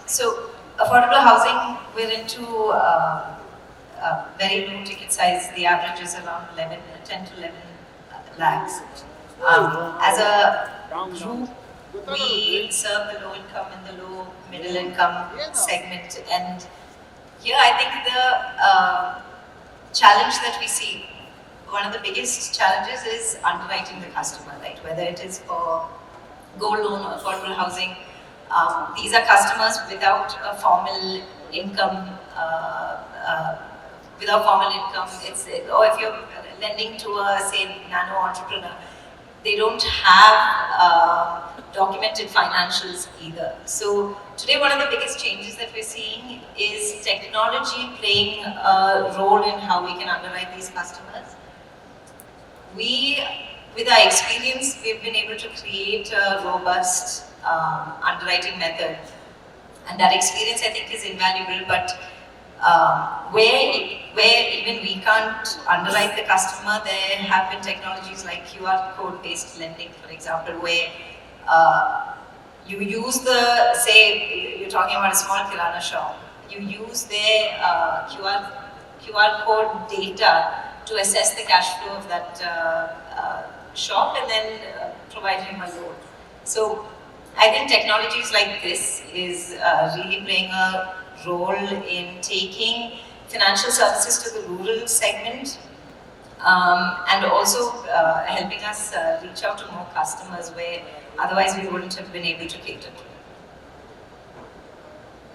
So affordable housing, we're into very low ticket size. The average is around 10 to 11 lakhs. As a group, we serve the low income and the low middle income segment. And here I think the challenge that we see, one of the biggest challenges is underwriting the customer, right? Whether it is for gold loan or affordable housing. These are customers without a formal income. Without formal income, or if you're lending to a say nano entrepreneur, they don't have documented financials either. So today, one of the biggest changes that we're seeing is technology playing a role in how we can underwrite these customers. With our experience, we've been able to create a robust underwriting method, and that experience I think is invaluable. But where even we can't underwrite the customer, there have been technologies like QR code based lending, for example, where you use say you're talking about a small kirana shop, you use their QR code data to assess the cash flow of that shop and then provide him a loan. So I think technologies like this is really playing a role in taking financial services to the rural segment and also helping us reach out to more customers where otherwise we wouldn't have been able to cater to.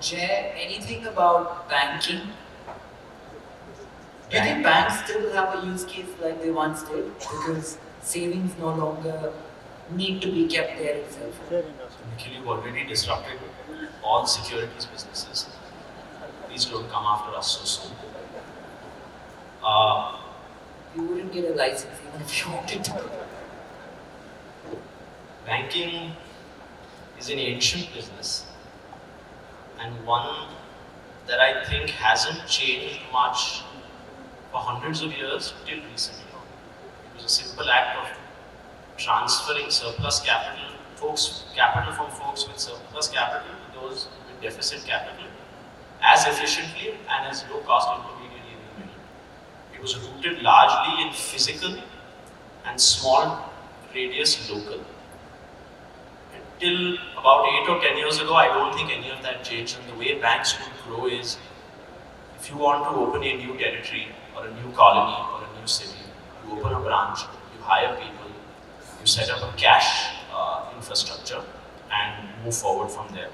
Jay, anything about banking? Do you think banks still have a use case like they once did? Because savings no longer need to be kept there itself. Nikhil, you've already disrupted all securities businesses. Please don't come after us so soon. You wouldn't get a license even if you wanted to. Banking is an ancient business and one that I think hasn't changed much for hundreds of years till recently. It was a simple act of transferring surplus capital from folks with surplus capital to those with deficit capital as efficiently and as low cost intermediary in the middle. It was rooted largely in physical and small radius local. Till about 8 or 10 years ago, I don't think any of that changed. And the way banks would grow is, if you want to open a new territory or a new colony or a new city, you open a branch, you hire people, you set up a cash infrastructure and move forward from there.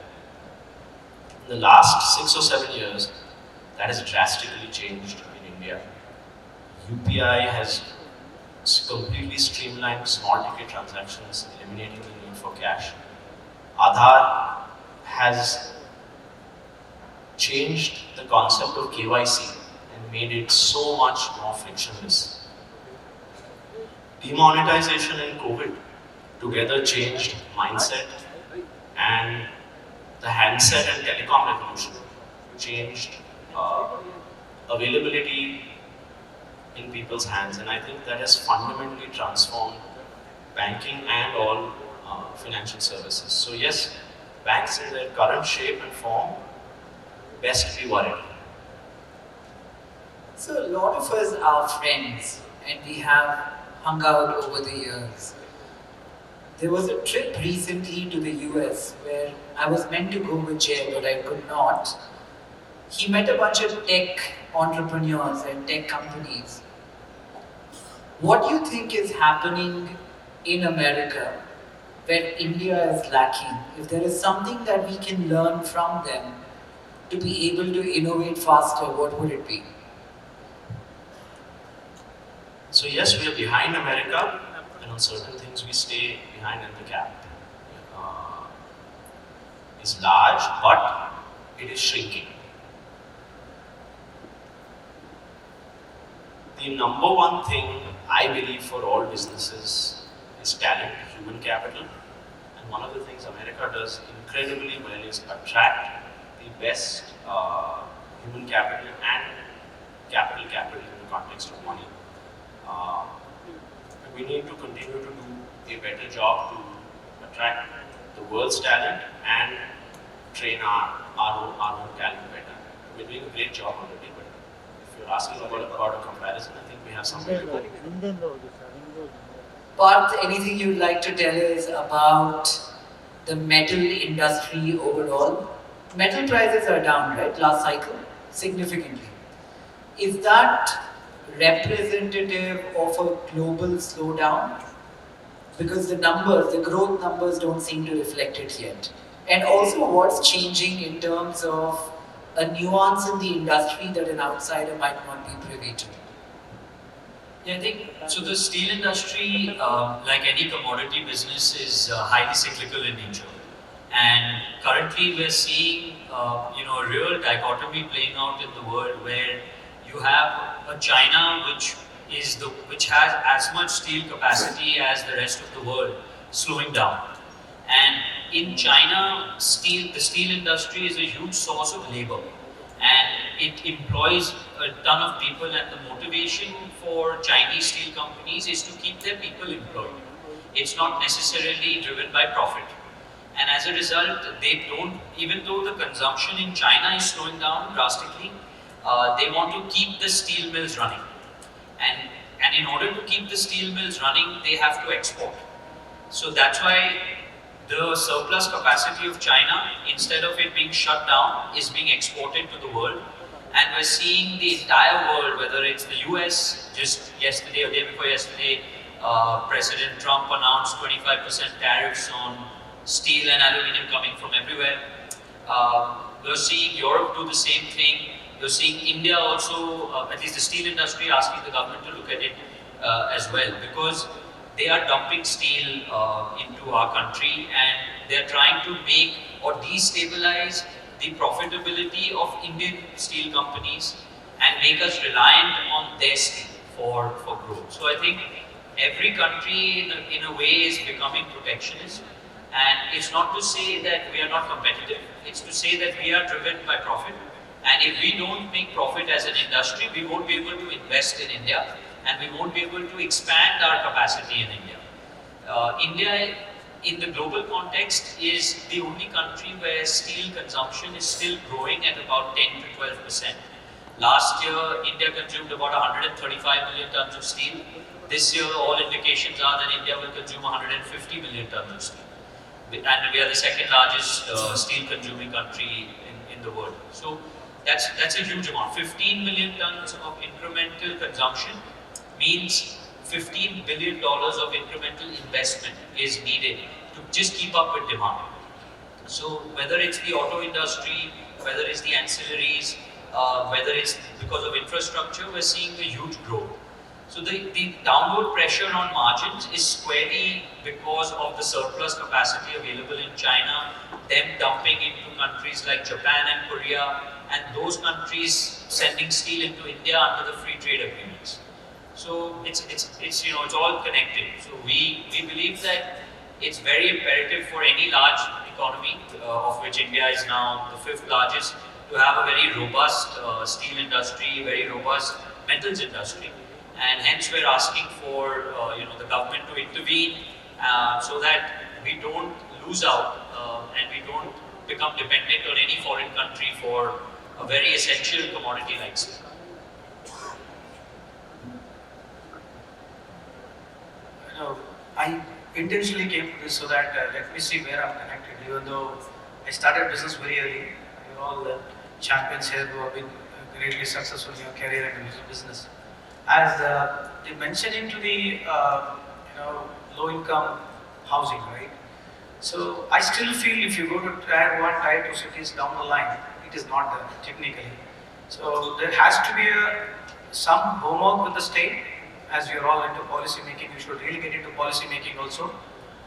In the last 6 or 7 years, that has drastically changed in India. UPI has completely streamlined small ticket transactions, eliminating the need for cash. Aadhaar has changed the concept of KYC and made it so much more frictionless. Demonetization and COVID together changed mindset, and the handset and telecom revolution changed availability in people's hands, and I think that has fundamentally transformed banking and all financial services. So yes, banks in their current shape and form, best be worried. So a lot of us are friends and we have hung out over the years. There was a trip recently to the US where I was meant to go with Jay, but I could not. He met a bunch of tech entrepreneurs and tech companies. What do you think is happening in America where India is lacking? If there is something that we can learn from them to be able to innovate faster, what would it be? So yes, we are behind America, and on certain things we stay behind, and the gap is large, but it is shrinking. The number one thing I believe for all businesses is talent, human capital, and one of the things America does incredibly well is attract the best human capital and capital in the context of money. We need to continue to do a better job to attract the world's talent and train our own talent better. We're doing a great job already, but if you're asking about a comparison, I think we have some way to go. Parth, anything you'd like to tell us about the metal industry overall? Metal prices are down, right, last cycle, significantly. Is that representative of a global slowdown? Because the numbers, the growth numbers don't seem to reflect it yet. And also what's changing in terms of a nuance in the industry that an outsider might not be privy to. Yeah, I think so. The steel industry, like any commodity business, is highly cyclical in nature, and currently we're seeing, a real dichotomy playing out in the world where you have a China which has as much steel capacity as the rest of the world slowing down, and in China, the steel industry is a huge source of labor, and it employs a ton of people, and the motivation for Chinese steel companies is to keep their people employed. It's not necessarily driven by profit. And as a result, they don't, even though the consumption in China is slowing down drastically, they want to keep the steel mills running. And in order to keep the steel mills running, they have to export. So that's why the surplus capacity of China, instead of it being shut down, is being exported to the world. And we're seeing the entire world, whether it's the US, just yesterday or day before yesterday, President Trump announced 25% tariffs on steel and aluminum coming from everywhere. We're seeing Europe do the same thing. You're seeing India also, at least the steel industry, asking the government to look at it as well, because they are dumping steel into our country, and they're trying to make or destabilize the profitability of Indian steel companies and make us reliant on their steel for growth. So I think every country in a way is becoming protectionist, and it's not to say that we are not competitive, it's to say that we are driven by profit, and if we don't make profit as an industry, we won't be able to invest in India, and we won't be able to expand our capacity in India. India, in the global context, is the only country where steel consumption is still growing at about 10 to 12%. Last year, India consumed about 135 million tons of steel. This year, all indications are that India will consume 150 million tons of steel. And we are the second largest steel consuming country in the world. So that's a huge amount. 15 million tons of incremental consumption means $15 billion of incremental investment is needed to just keep up with demand. So whether it's the auto industry, whether it's the ancillaries, whether it's because of infrastructure, we're seeing a huge growth. So the downward pressure on margins is squarely because of the surplus capacity available in China, them dumping into countries like Japan and Korea, and those countries sending steel into India under the free trade agreements. So it's all connected. So we believe that it's very imperative for any large economy, of which India is now the 5th largest, to have a very robust steel industry, very robust metals industry, and hence we're asking for the government to intervene so that we don't lose out and we don't become dependent on any foreign country for a very essential commodity like steel. I intentionally came to this so that let me see where I'm connected. Even though I started business very early, you're all the champions here who have been greatly successful in your career and business. As they mentioned into the low-income housing, right? So I still feel if you go to Tier 1, Tier 2 cities down the line, it is not done technically. So there has to be some homework with the state. As we are all into policy making, we should really get into policy making also.